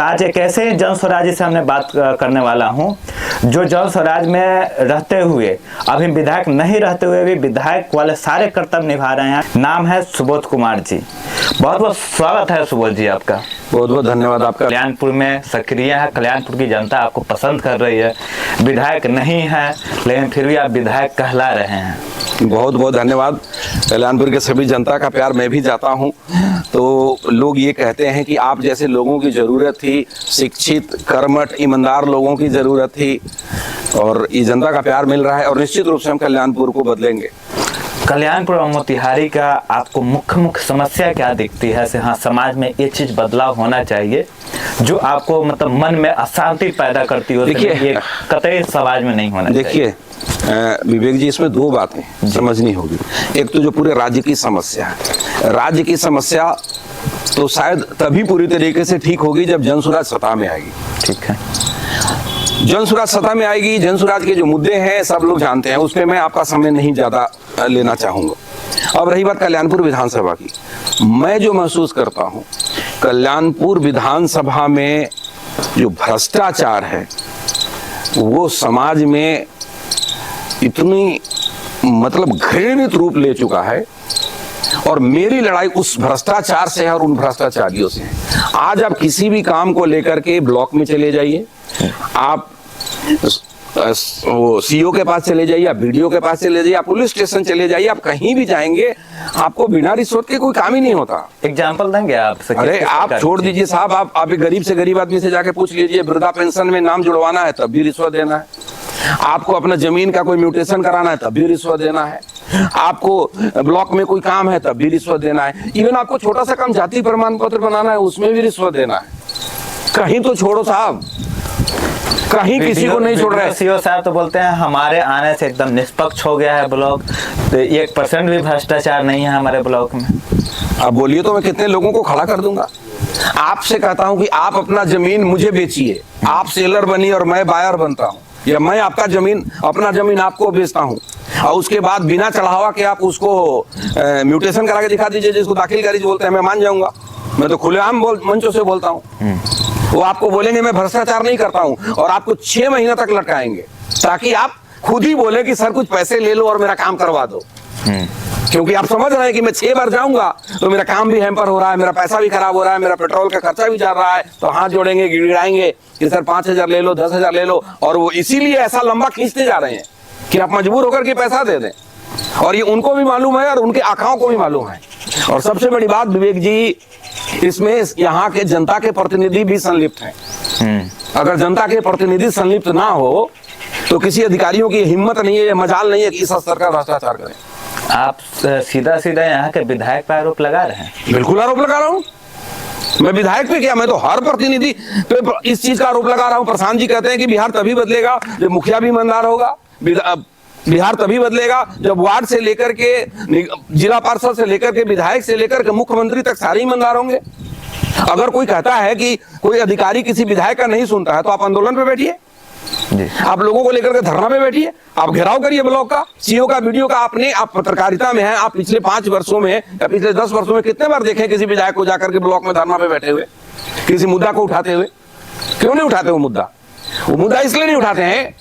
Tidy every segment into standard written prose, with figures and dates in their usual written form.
आज एक ऐसे जन स्वराज से हमने बात करने वाला हूं जो जन स्वराज में रहते हुए, अभी विधायक नहीं रहते हुए भी विधायक वाले सारे कर्तव्य निभा रहे हैं। नाम है सुबोध कुमार जी। बहुत बहुत स्वागत है सुबोध जी आपका। बहुत बहुत धन्यवाद आपका। कल्याणपुर में सक्रिय है, कल्याणपुर की जनता आपको पसंद कर रही है। विधायक नहीं है लेकिन फिर भी आप विधायक कहला रहे हैं। बहुत बहुत धन्यवाद। कल्याणपुर के सभी जनता का प्यार मैं भी जाता हूं। तो लोग ये कहते हैं कि आप जैसे लोगों की ज़रूरत थी, शिक्षित कर्मठ ईमानदार लोगों की ज़रूरत थी, और ये जनता का प्यार मिल रहा है और निश्चित रूप से हम कल्याणपुर को बदलेंगे। कल्याणपुर और मोतिहारी का आपको मुख्य समस्या क्या दिखती है? हाँ, समाज में ये चीज़ बदलाव होना चाहिए जो आपको मतलब मन में अशांति पैदा करती हो। देखिए, ये कतई समाज में नहीं होना चाहिए। देखिए विवेक जी, इसमें दो बातें समझनी होगी। एक तो जो पूरे राज्य की समस्या है, राज्य की समस्या तो शायद तभी पूरी तरीके से ठीक होगी जब जनसुराज सत्ता में आएगी। ठीक है, जनसुराज सत्ता में आएगी। जनसुराज के जो मुद्दे हैं सब लोग जानते हैं, उसमें मैं आपका समय नहीं ज्यादा लेना चाहूंगा। अब रही बात कल्याणपुर विधानसभा की, मैं जो महसूस करता हूं कल्याणपुर विधानसभा में जो भ्रष्टाचार है वो समाज में इतनी मतलब घृणित रूप ले चुका है, और मेरी लड़ाई उस भ्रष्टाचार से है और उन भ्रष्टाचारियों से है। आज आप किसी भी काम को लेकर के ब्लॉक में चले जाइए, आप वो सीओ के पास चले जाइए, आप बीडीओ के पास चले जाइए, आप पुलिस स्टेशन चले जाइए, आप कहीं भी जाएंगे आपको बिना रिश्वत के कोई काम ही नहीं होता। एग्जाम्पल देंगे आप? अरे आप छोड़ दीजिए साहब, आप एक गरीब से गरीब आदमी से जाके पूछ लीजिए, वृद्धा पेंशन में नाम जुड़वाना है तब भी रिश्वत देना है। आपको अपना जमीन का कोई म्यूटेशन कराना है तब भी रिश्वत देना है। आपको ब्लॉक में कोई काम है तब भी रिश्वत देना है। इवन आपको छोटा सा काम जाति प्रमाण पत्र बनाना है उसमें भी रिश्वत देना है। कहीं तो छोड़ो साहब, कहीं किसी को नहीं छोड़ रहे। सीओ साहब तो बोलते हैं हमारे आने से एकदम निष्पक्ष हो गया है ब्लॉक, तो 1% भी भ्रष्टाचार नहीं है हमारे ब्लॉक में। आप बोलिए तो मैं कितने लोगों को खड़ा कर दूंगा। आपसे कहता हूं कि आप अपना जमीन मुझे बेचिए, आप सेलर बनिए और मैं बायर बनता हूं, या मैं आपका जमीन अपना जमीन आपको बेचता हूं, और उसके बाद बिना चढ़ावा के आप उसको म्यूटेशन करा के दिखा दीजिए, जिसको दाखिल खारिज बोलते हैं, मैं मान जाऊंगा। मैं तो खुलेआम मंचों से बोलता हूं। वो आपको बोलेंगे मैं भ्रष्टाचार नहीं करता हूं, और आपको 6 महीने तक लटकाएंगे ताकि आप खुद ही बोले कि सर कुछ पैसे ले लो और मेरा काम करवा दो। क्योंकि आप समझ रहे हैं कि मैं 6 बार जाऊंगा तो मेरा काम भी हैम्पर हो रहा है, मेरा पैसा भी खराब हो रहा है, मेरा पेट्रोल का खर्चा भी जा रहा है। तो हाथ जोड़ेंगे, गिड़गिड़ाएंगे कि सर 5,000 ले लो, 10,000 ले लो, और वो इसीलिए ऐसा लंबा खींचते जा रहे हैं कि आप मजबूर होकर के पैसा दे दें। और ये उनको भी मालूम है और उनके आकाओं को भी मालूम है। और सबसे बड़ी बात विवेक जी, इसमें यहाँ के जनता के प्रतिनिधि भी संलिप्त हैं। अगर जनता के प्रतिनिधि संलिप्त ना हो तो किसी अधिकारियों की हिम्मत नहीं है, मजाल नहीं है कि इस स्तर का भ्रष्टाचार करें। आप सीधा सीधा यहाँ के विधायक पर आरोप लगा रहे हैं? बिल्कुल आरोप लगा रहा हूँ। मैं विधायक पे क्या, मैं तो हर प्रतिनिधि पे इस चीज का आरोप लगा रहा हूँ। प्रशांत जी कहते हैं कि बिहार तभी बदलेगा जब मुखिया भी ईमानदार होगा, बिहार तभी बदलेगा जब वार्ड से लेकर के जिला पार्षद से लेकर के विधायक से लेकर के मुख्यमंत्री तक सारे ईमानदार होंगे। अगर कोई कहता है कि कोई अधिकारी किसी विधायक का नहीं सुनता है तो आप आंदोलन पे बैठिए, आप लोगों को लेकर के धरना पे बैठिए, आप घेराव करिए ब्लॉक का, सीओ का, वीडियो का। आप पत्रकारिता में हैं, आप पिछले 5 वर्षों में या पिछले 10 वर्षों में कितने बार देखे किसी विधायक को जाकर के ब्लॉक में धरना पे बैठे हुए, किसी मुद्दा को उठाते हुए? क्यों नहीं उठाते वो मुद्दा? वो मुद्दा इसलिए नहीं उठाते हैं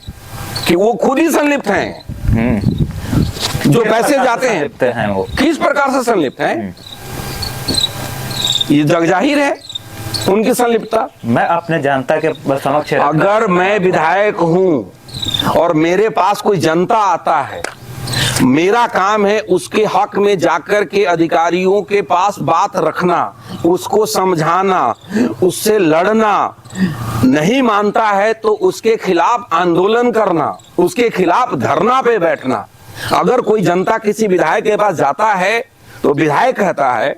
कि वो खुद ही संलिप्त हैं। जो पैसे जाते हैं वो किस प्रकार से संलिप्त हैं, ये जग जाहिर है उनकी संलिप्तता। मैं अपने जनता के समक्ष, अगर मैं विधायक हूं और मेरे पास कोई जनता आता है, मेरा काम है उसके हक में जाकर के अधिकारियों के पास बात रखना, उसको समझाना, उससे लड़ना। नहीं मानता है तो उसके खिलाफ आंदोलन करना, उसके खिलाफ धरना पे बैठना। अगर कोई जनता किसी विधायक के पास जाता है तो विधायक कहता है,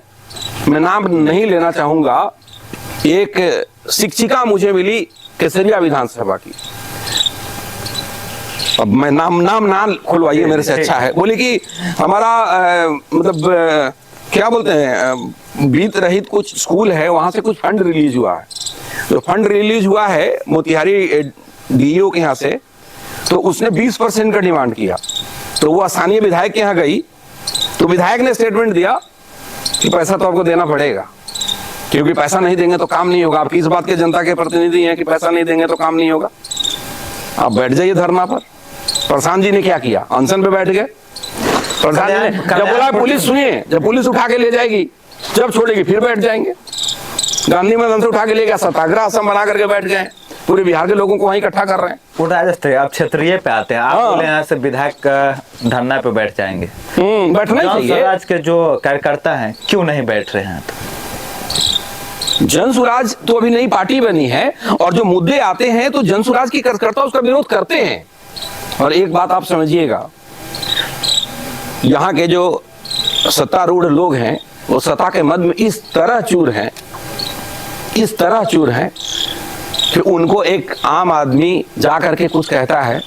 मैं नाम नहीं लेना चाहूंगा, एक शिक्षिका मुझे मिली केसरिया विधानसभा की, अब मैं नाम ना खुलवाइए मेरे से अच्छा है, बोली कि हमारा मतलब क्या बोलते हैं, वित्त रहित कुछ स्कूल है, वहां से कुछ फंड रिलीज हुआ है। तो फंड रिलीज हुआ है मोतिहारी डीईओ के यहाँ से, तो उसने 20% का डिमांड किया। तो वो स्थानीय विधायक के यहाँ गई, तो विधायक ने स्टेटमेंट दिया कि पैसा तो आपको देना पड़ेगा। क्योंकि पैसा नहीं देंगे तो काम नहीं होगा। आप किस बात के जनता के प्रतिनिधि हैं कि पैसा नहीं देंगे तो काम नहीं होगा? आप बैठ जाइए धरना पर। प्रशांत जी ने क्या किया? अनशन पे बैठ गए। प्रशांत जी ने जब बोला पुलिस, सुनिए, जब पुलिस उठा के ले जाएगी, जब छोड़ेगी फिर बैठ जाएंगे। गांधी मैदान से उठा के ले गया, सत्याग्रह आश्रम बना करके बैठ गए। पूरे बिहार के लोगों को वहीं इकट्ठा कर रहे हैं। वो राजस्थान अब क्षेत्रीय पे आते हैं। आप हाँ। बोले यहाँ से विधायक धरना पे बैठ जाएंगे। बैठना ही जन चाहिए। स्वराज के जो कार्यकर्ता हैं क्यों नहीं बैठ रहे हैं? जन स्वराज तो अभी नई पार्टी बनी है और जो मुद्दे आते हैं तो जन स्वराज की कार्यकर्ता उसका विरोध करते हैं। और एक बात आप समझिएगा, यहाँ के जो सत्तारूढ़ लोग हैं वो सत्ता के मद में इस तरह चूर हैं कि उनको एक आम आदमी जा करके कुछ कहता है,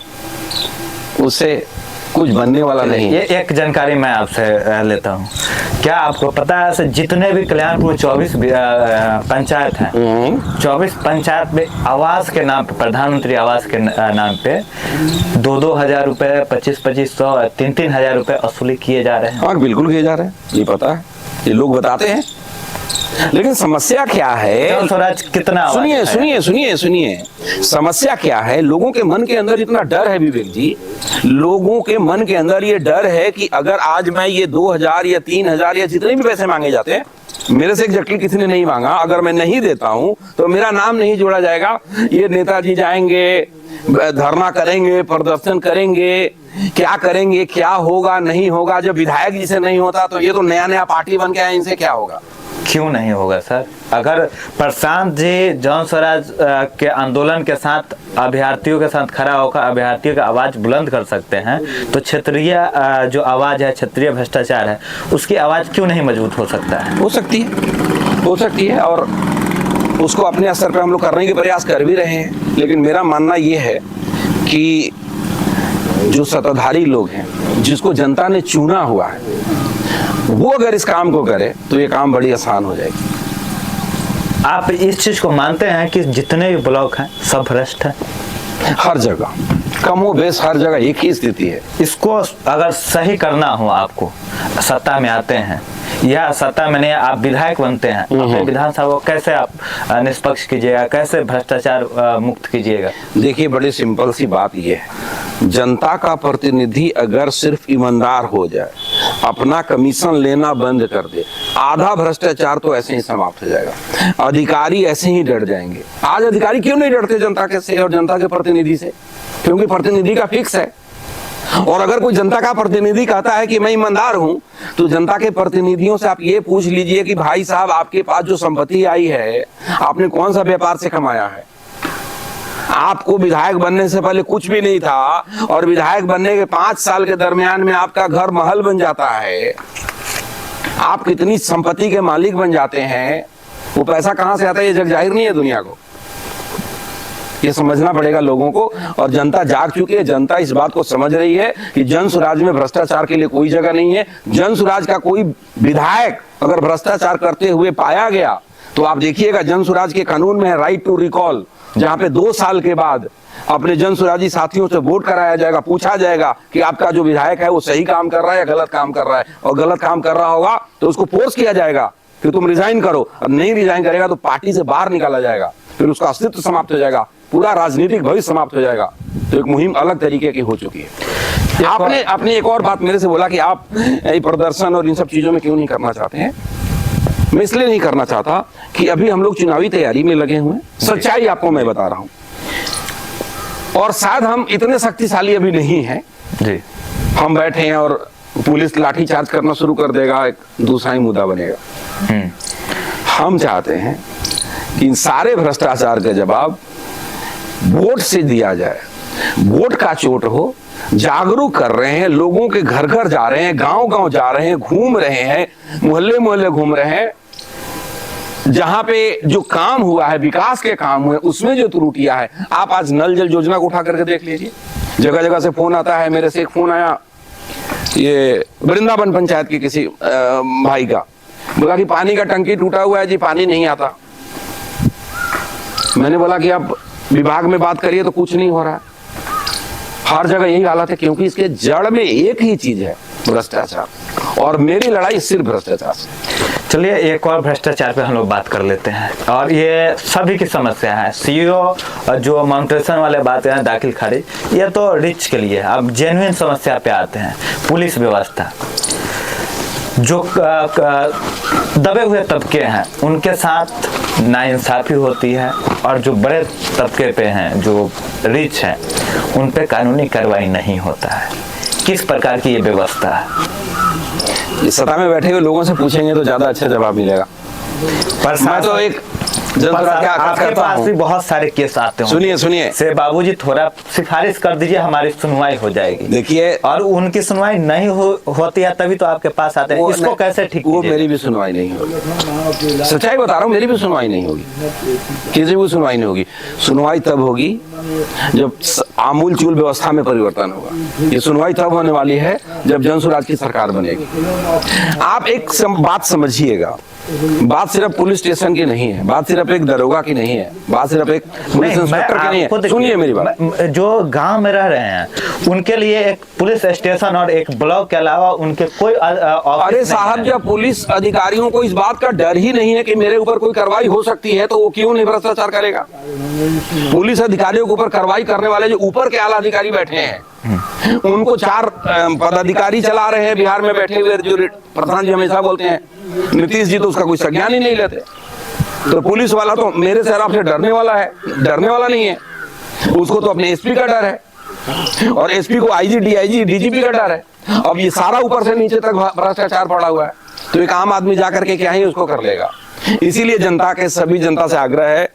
उससे कुछ बनने वाला नहीं ये है। एक जानकारी मैं आपसे लेता हूँ। क्या आपको पता है जितने भी कल्याणपुर 24 पंचायत हैं, 24 पंचायत में आवास के नाम पे, प्रधानमंत्री आवास के नाम पे 2-2 हजार रुपए, 2500, 3-3 हजार रुपए असुली किए जा रहे हैं। हाँ, बिल्कुल किए जा रहे हैं, ये पता है, ये लोग बताते हैं। लेकिन समस्या क्या है? जन स्वराज कितना आवाज सुनिए है? सुनिए, समस्या क्या है? लोगों के मन के अंदर इतना डर है विवेक जी, लोगों के मन के अंदर ये डर है कि अगर आज मैं ये 2000 या 3000 या जितने भी पैसे मांगे जाते हैं, मेरे से एग्जैक्टली किसी ने नहीं मांगा, अगर मैं नहीं देता हूं तो मेरा नाम नहीं जोड़ा जाएगा। ये नेताजी जाएंगे, धरना करेंगे, प्रदर्शन करेंगे, क्या करेंगे, क्या होगा नहीं होगा। जब विधायक जी से नहीं होता तो ये तो नया पार्टी बन के आए, इनसे क्या होगा? क्यों नहीं होगा सर? अगर प्रशांत जी जन स्वराज के आंदोलन के साथ अभ्यर्थियों के साथ खड़ा होकर अभ्यर्थियों की आवाज बुलंद कर सकते हैं, तो क्षेत्रीय जो आवाज है, क्षेत्रीय भ्रष्टाचार है, उसकी आवाज क्यों नहीं मजबूत हो सकता है? हो सकती है और उसको अपने स्तर पे हम लोग करने के प्रयास कर भी रहे हैं। लेकिन मेरा मानना ये है कि जो सत्ताधारी लोग हैं, जिसको जनता ने चुना हुआ है, वो अगर इस काम को करे तो ये काम बड़ी आसान हो जाएगी। आप इस चीज को मानते हैं कि जितने भी ब्लॉक हैं सब भ्रष्ट हैं? हर जगह कमो बेश हर जगह एक ही स्थिति है। इसको अगर सही करना हो, आपको सत्ता में आते हैं या सत्ता में नहीं, आप विधायक बनते हैं, अपने विधानसभा को कैसे आप निष्पक्ष कीजिएगा, कैसे भ्रष्टाचार मुक्त कीजिएगा? देखिए, बड़ी सिंपल सी बात ये है, जनता का प्रतिनिधि अगर सिर्फ ईमानदार हो जाए, अपना कमीशन लेना बंद कर दे, आधा भ्रष्टाचार तो ऐसे ही समाप्त हो जाएगा। अधिकारी ऐसे ही डर जाएंगे। आज अधिकारी क्यों नहीं डरते जनता के से और जनता के प्रतिनिधि से? क्योंकि प्रतिनिधि का फिक्स है। और अगर कोई जनता का प्रतिनिधि कहता है कि मैं ईमानदार हूं, तो जनता के प्रतिनिधियों से आप ये पूछ लीजिए कि भाई साहब, आपके पास जो संपत्ति आई है, आपने कौन सा व्यापार से कमाया है? आपको विधायक बनने से पहले कुछ भी नहीं था और विधायक बनने के 5 साल के दरमियान में आपका घर महल बन जाता है, आप कितनी संपत्ति के मालिक बन जाते हैं। वो पैसा कहां से आता है ये जग जाहिर नहीं है दुनिया को। ये समझना पड़ेगा लोगों को, और जनता जाग चुकी है। जनता इस बात को समझ रही है कि जन स्वराज में भ्रष्टाचार के लिए कोई जगह नहीं है। जन स्वराज का कोई विधायक अगर भ्रष्टाचार करते हुए पाया गया तो आप देखिएगा, जन स्वराज के कानून में है राइट टू रिकॉल, जहां पे 2 साल के बाद अपने जन स्वराजी साथियों से वोट कराया जाएगा, पूछा जाएगा कि आपका जो विधायक है वो सही काम कर रहा है या गलत काम कर रहा है, और गलत काम कर रहा होगा तो उसको फोर्स किया जाएगा कि तुम रिजाइन करो। अब नहीं रिजाइन करेगा तो पार्टी से बाहर निकाला जाएगा, फिर उसका अस्तित्व समाप्त हो जाएगा, पूरा राजनीतिक भविष्य समाप्त हो जाएगा। तो एक मुहिम अलग तरीके की हो चुकी है। आपने एक और बात मेरे से बोला कि आप प्रदर्शन और इन सब चीजों में क्यों नहीं करना चाहते हैं। मैं इसलिए नहीं करना चाहता कि अभी हम लोग चुनावी तैयारी में लगे हुए हैं। सच्चाई आपको मैं बता रहा हूं, और शायद हम इतने शक्तिशाली अभी नहीं हैं जी। हम बैठे हैं और पुलिस लाठीचार्ज करना शुरू कर देगा, एक दूसरा ही मुद्दा बनेगा। हम चाहते हैं कि इन सारे भ्रष्टाचार का जवाब वोट से दिया जाए। वोट का चोट हो, जागरूक कर रहे हैं, लोगों के घर घर जा रहे हैं, गांव गांव जा रहे हैं, घूम रहे हैं, मोहल्ले मोहल्ले घूम रहे हैं। जहां पे जो काम हुआ है, विकास के काम हुए, उसमें जो त्रुटियां है, आप आज नल जल योजना को उठा करके देख लीजिए। जगह जगह से फोन आता है। मेरे से एक फोन आया, ये वृंदावन पंचायत के किसी भाई का, बोला कि पानी का टंकी टूटा हुआ है जी, पानी नहीं आता। मैंने बोला कि आप विभाग में बात करिए तो कुछ नहीं हो रहा है। हर जगह यही हालत है, क्योंकि इसके जड़ में एक ही चीज है, भ्रष्टाचार। और मेरी लड़ाई सिर्फ भ्रष्टाचार से। चलिए एक और भ्रष्टाचार पे हम लोग बात कर लेते हैं, और ये सभी की समस्या है। सीईओ जो माउंटेशन वाले बातें हैं, दाखिल खारिज, ये तो रिच के लिए। अब जेन्युइन समस्या पे आते हैं। पुलिस व्यवस्था, जो दबे हुए तबके हैं उनके साथ नाइंसाफी होती है, और जो बड़े तबके पे हैं, जो रिच हैं, उन पे कानूनी कार्रवाई नहीं होता है। किस प्रकार की ये व्यवस्था है? सत्ता में बैठे हुए लोगों से पूछेंगे तो ज्यादा अच्छा जवाब मिलेगा। पर मैं तो एक आपके पास भी बहुत सारे केस आते हैं। सुनिए से बाबूजी थोड़ा सिफारिश कर दीजिए, हमारी सुनवाई हो जाएगी। देखिए, और उनकी सुनवाई नहीं होती है तभी तो आपके पास आते हैं। इसको कैसे ठीक? वो मेरी भी सुनवाई नहीं होगी, सच्चाई बता रहा हूँ, मेरी भी सुनवाई नहीं होगी, किसी की सुनवाई नहीं होगी। सुनवाई तब होगी जब आमूल चूल व्यवस्था में परिवर्तन होगा। ये सुनवाई तब होने वाली है जब जनसुराज की सरकार बनेगी। आप एक बात समझिएगा, बात सिर्फ पुलिस स्टेशन की नहीं है, बात सिर्फ एक दरोगा की नहीं है, बात सिर्फ एक पुलिस इंस्पेक्टर की नहीं है। सुनिए मेरी बात, जो गांव में रह रहे हैं उनके लिए एक पुलिस स्टेशन और एक ब्लॉक के अलावा उनके कोई अरे साहब, जब पुलिस अधिकारियों को इस बात का डर ही नहीं है कि मेरे ऊपर कोई कार्रवाई हो सकती है, तो वो क्यों नहीं भ्रष्टाचार करेगा? पुलिस अधिकारियों के ऊपर कार्रवाई करने वाले जो ऊपर के आला अधिकारी बैठे हैं, उनको 4 पदाधिकारी चला रहे हैं बिहार में बैठे हुए, जो प्रधान जी हमेशा बोलते हैं। नीतीश जी तो उसका कोई संज्ञान ही नहीं लेते। तो पुलिस वाला तो मेरे शहर से डरने वाला है, डरने वाला नहीं है। उसको तो अपने एसपी का डर है, और एसपी को आईजी, डीआईजी, डीजीपी का डर है। अब ये सारा ऊपर से नीचे तक भ्रष्टाचार पड़ा हुआ है, तो एक आम आदमी जाकर के क्या ही उसको कर लेगा। इसीलिए जनता के, सभी जनता से आग्रह है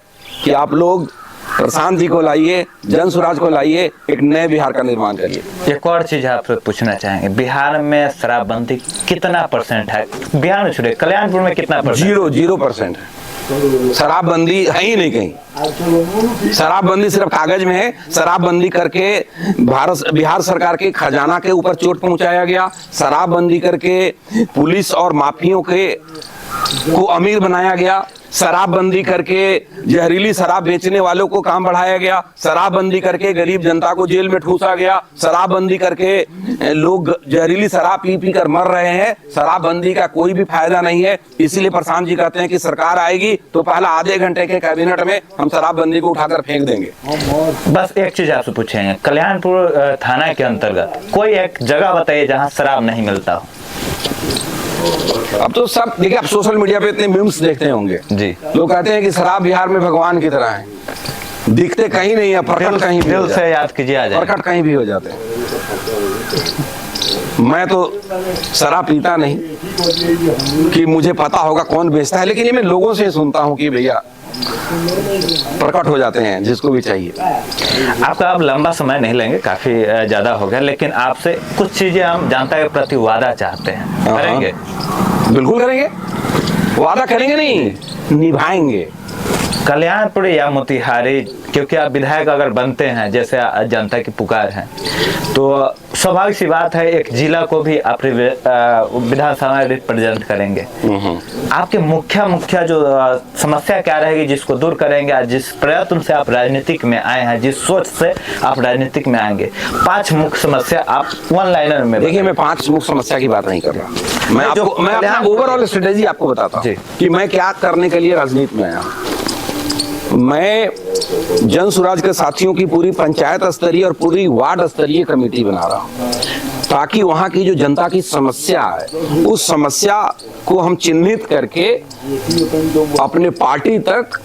कि आप लोग प्रशांत जी को लाइए, जनसुराज को लाइए, एक नए बिहार का निर्माण करिए। एक और चीज आपसे पूछना चाहेंगे, बिहार में शराबबंदी कितना % है? बिहार में छोड़िए, कल्याणपुर में कितना %? 0% है। शराबबंदी है ही नहीं कहीं। शराबबंदी सिर्फ कागज में है। शराबबंदी करके बिहार सरकार के खजाना के ऊपर चोट पहुंचाया गया। शराबबंदी करके पुलिस और माफियों को अमीर बनाया गया। शराबबंदी करके जहरीली शराब बेचने वालों को काम बढ़ाया गया। शराबबंदी करके गरीब जनता को जेल में ठूसा गया। शराबबंदी करके लोग जहरीली शराब पी पी कर मर रहे हैं। शराबबंदी का कोई भी फायदा नहीं है। इसीलिए प्रशांत जी कहते हैं कि सरकार आएगी तो पहला आधे घंटे के कैबिनेट में हम शराबबंदी को उठाकर फेंक देंगे। बस एक चीज आपसे पूछेंगे, कल्याणपुर थाना के अंतर्गत कोई एक जगह बताइए जहाँ शराब नहीं मिलता हो। अब तो सब देखिए, आप सोशल मीडिया पे इतने मीम्स देखते होंगे जी। लोग कहते हैं कि शराब बिहार में भगवान की तरह है, दिखते कहीं नहीं है, प्रकट कहीं भी, दिल से याद कीजिए आ जाए, प्रकट कहीं भी हो जाते हैं। मैं तो शराब पीता नहीं कि मुझे पता होगा कौन बेचता है, लेकिन ये मैं लोगों से सुनता हूँ कि भैया प्रकट हो जाते हैं जिसको भी चाहिए। आपका अब लंबा समय नहीं लेंगे, काफी ज्यादा हो गया, लेकिन आपसे कुछ चीजें हम जनता के प्रति वादा चाहते हैं, करेंगे? बिल्कुल करेंगे, वादा करेंगे नहीं, निभाएंगे। कल्याणपुर या मोतिहारी, क्योंकि आप विधायक अगर बनते हैं, जैसे जनता की पुकार है, तो स्वाभाविक सी बात है एक जिला को भी आप विधानसभा में रिप्रेजेंट करेंगे। आपके मुख्य जो समस्या क्या रहेगी जिसको दूर करेंगे, जिस प्रयत्न से आप राजनीतिक में आए हैं, जिस सोच से आप राजनीतिक में आएंगे, 5 मुख्य समस्या आप 1 लाइनर में। देखिए, मैं 5 मुख्य समस्या की बात नहीं कर रहा, मैं अपना ओवरऑल स्ट्रेटेजी आपको बताता हूँ कि मैं क्या करने के लिए राजनीति में आया। मैं जनसुराज के साथियों की पूरी पंचायत स्तरीय और पूरी वार्ड स्तरीय कमेटी बना रहा हूं, ताकि वहां की जो जनता की समस्या है उस समस्या को हम चिन्हित करके अपने पार्टी तक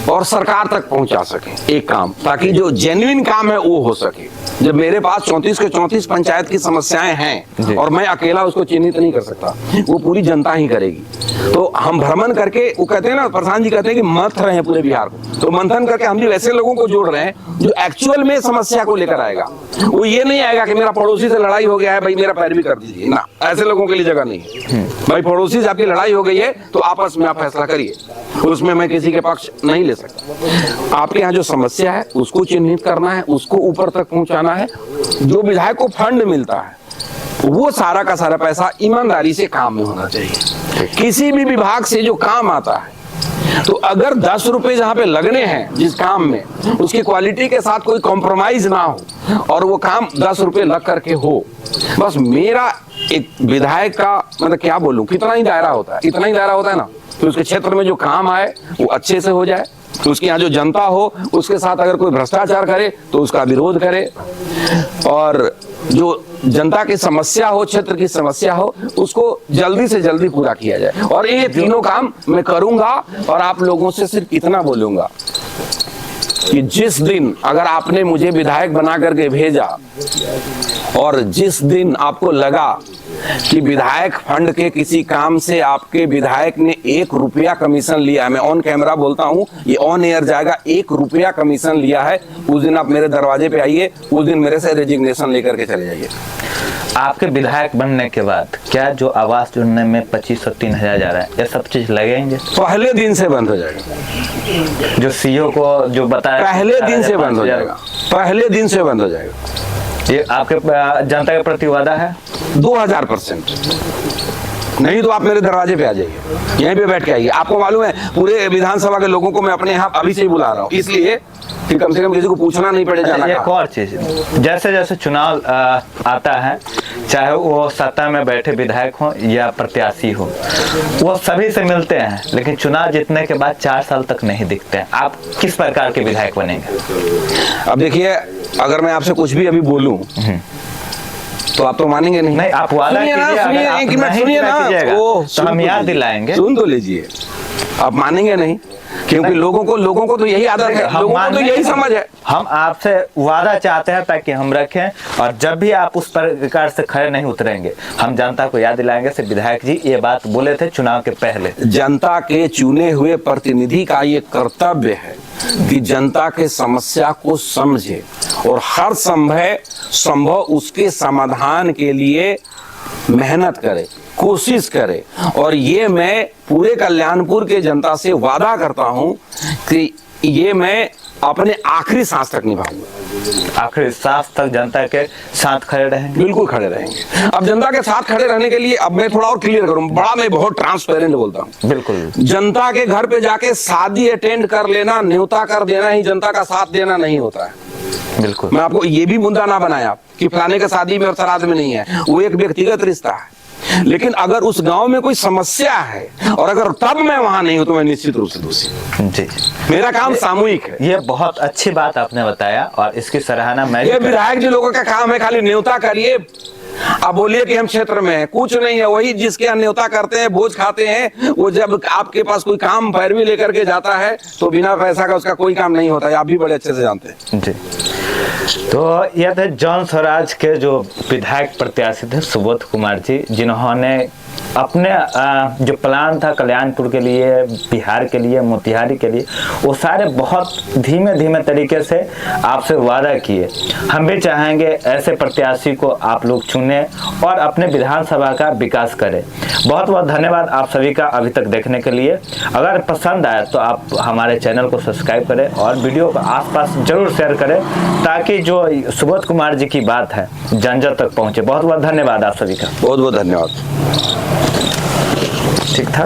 और सरकार तक पहुंचा सके एक काम, ताकि जो जेन्युइन काम है वो हो सके। जब मेरे पास 34 के 34 पंचायत की समस्याएं हैं और मैं अकेला उसको चिन्हित नहीं कर सकता, वो पूरी जनता ही करेगी। तो हम भ्रमण करके, वो कहते हैं ना, प्रधान जी कहते हैं कि मंथ रहे हैं पूरे बिहार को, तो मंथन करके हम भी वैसे लोगों को जोड़ रहे हैं जो एक्चुअल में समस्या को लेकर आएगा। वो ये नहीं आएगा कि मेरा पड़ोसी से लड़ाई हो गया है, भाई मेरा पैरवी कर दीजिए, ना, ऐसे लोगों के लिए जगह नहीं है। भाई पड़ोसी से आपकी लड़ाई हो गई है तो आपस में आप फैसला करिए, उसमें मैं किसी के पक्ष नहीं ले सकता। आपके यहाँ जो समस्या है उसको चिन्हित करना है, उसको ऊपर तक पहुंचाना है। जो विधायक को फंड मिलता है वो सारा का सारा पैसा ईमानदारी से काम में होना चाहिए। किसी भी विभाग से जो काम आता है, तो अगर 10 रुपए जहां पे लगने हैं जिस काम में, उसकी क्वालिटी के साथ कोई कॉम्प्रोमाइज ना हो और वो काम 10 रुपए लग करके हो, बस मेरा एक विधायक का मतलब क्या बोलूं, कितना ही दायरा होता है, इतना ही दायरा होता है ना कि उसके क्षेत्र में जो काम आए वो अच्छे से हो जाए, तो उसके यहाँ जो जनता हो उसके साथ अगर कोई भ्रष्टाचार करे तो उसका विरोध करे, और जो जनता की समस्या हो, क्षेत्र की समस्या हो, उसको जल्दी से जल्दी पूरा किया जाए। और ये तीनों काम मैं करूंगा। और आप लोगों से सिर्फ इतना बोलूंगा कि जिस दिन अगर आपने मुझे विधायक बना करके भेजा और जिस दिन आपको लगा कि विधायक फंड के किसी काम से आपके विधायक ने 1 रुपया कमीशन लिया है, मैं ऑन कैमरा बोलता हूं, ये ऑन एयर जाएगा, 1 रुपया कमीशन लिया है, उस दिन आप मेरे दरवाजे पे आइए, उस दिन मेरे से रेजिग्नेशन लेकर के चले जाइए। आपके विधायक बनने के बाद क्या जो आवास जोड़ने में 2500 3000 जा रहा है, ये सब चीज लगेंगे? पहले दिन से बंद हो जाएगा। जो सीईओ को जो बताया पहले दिन से बंद हो जाएगा, पहले दिन से बंद हो जाएगा। ये आपके जनता के प्रति वादा है? 2000%। नहीं तो आप मेरे दरवाजे पे आ जाइए, यहीं पे बैठ के आइए। आपको मालूम है पूरे विधानसभा के लोगों को मैं अपने यहाँ अभी से ही बुला रहा हूँ, इसलिए कि कम से कम किसी को पूछना नहीं पड़े जाना। एक और चीज, जैसे जैसे चुनाव आता है, चाहे वो सत्ता में बैठे विधायक हो या प्रत्याशी हो, वो सभी से मिलते हैं, लेकिन चुनाव जीतने के बाद 4 साल तक नहीं दिखते हैं। आप किस प्रकार के विधायक बनेंगे? अब देखिए, अगर मैं आपसे कुछ भी अभी बोलूं तो आप तो मानेंगे नहीं। नहीं, आप वादा कीजिए, अगर आप नहीं पूरा कीजिएगा तो हम याद दिलाएंगे। सुन तो लीजिए, आप मानेंगे नहीं, क्योंकि लोगों को तो यही आदत है, लोगों को तो यही समझ है। हम आपसे वादा चाहते हैं ताकि हम रखें, और जब भी आप उस प्रकार से खड़े नहीं उतरेंगे, हम जनता को याद दिलाएंगे से विधायक जी ये बात बोले थे चुनाव के पहले। जनता के चुने हुए प्रतिनिधि का ये कर्तव्य है कि जनता के समस्या को समझे और हर संभव उसके समाधान के लिए मेहनत करे, कोशिश करे। और ये मैं पूरे कल्याणपुर के जनता से वादा करता हूं कि ये मैं अपने आखिरी सांस तक निभाऊंगा। आखिरी सांस तक जनता के साथ खड़े रहेंगे? बिल्कुल खड़े रहेंगे। अब जनता के साथ खड़े रहने के लिए अब मैं थोड़ा और क्लियर करूं, बड़ा मैं बहुत ट्रांसपेरेंट बोलता हूं। बिल्कुल। जनता के घर पे जाके शादी अटेंड कर लेना, न्योता कर देना ही जनता का साथ देना नहीं होता है। बिल्कुल। मैं आपको ये भी मुद्दा ना बनाया कि फलाने का शादी में और श्राद्ध में नहीं है, वो एक व्यक्तिगत रिश्ता है। लेकिन अगर उस गांव में कोई समस्या है और अगर तब मैं वहां नहीं हूं तो मैं निश्चित रूप से दोषी। जी, मेरा काम सामूहिक है। ये बहुत अच्छी बात आपने बताया और इसकी सराहना मैं। ये विधायक जी लोगों का काम है, खाली न्योता करिए, आप बोलिए कि हम क्षेत्र में हैं, कुछ नहीं है। वही जिसके यहाँ न्योता करते हैं, भोज खाते हैं, वो जब आपके पास कोई काम पैरवी लेकर के जाता है तो बिना पैसा का उसका कोई काम नहीं होता है। आप भी बड़े अच्छे से जानते हैं। जी, तो यह थे जौन स्वराज के जो विधायक प्रत्याशी थे सुबोध कुमार जी, जिन्होंने अपने जो प्लान था कल्याणपुर के लिए, बिहार के लिए, मोतिहारी के लिए, वो सारे बहुत धीमे धीमे तरीके से आपसे वादा किए। हम भी चाहेंगे ऐसे प्रत्याशी को आप लोग चुने और अपने विधानसभा का विकास करें। बहुत बहुत धन्यवाद आप सभी का अभी तक देखने के लिए। अगर पसंद आया तो आप हमारे चैनल को सब्सक्राइब करें और वीडियो को आसपास जरूर शेयर करें, ताकि जो सुबोध कुमार जी की बात है जन जन तक पहुँचे। बहुत बहुत धन्यवाद आप सभी का। बहुत बहुत धन्यवाद। ठीक था।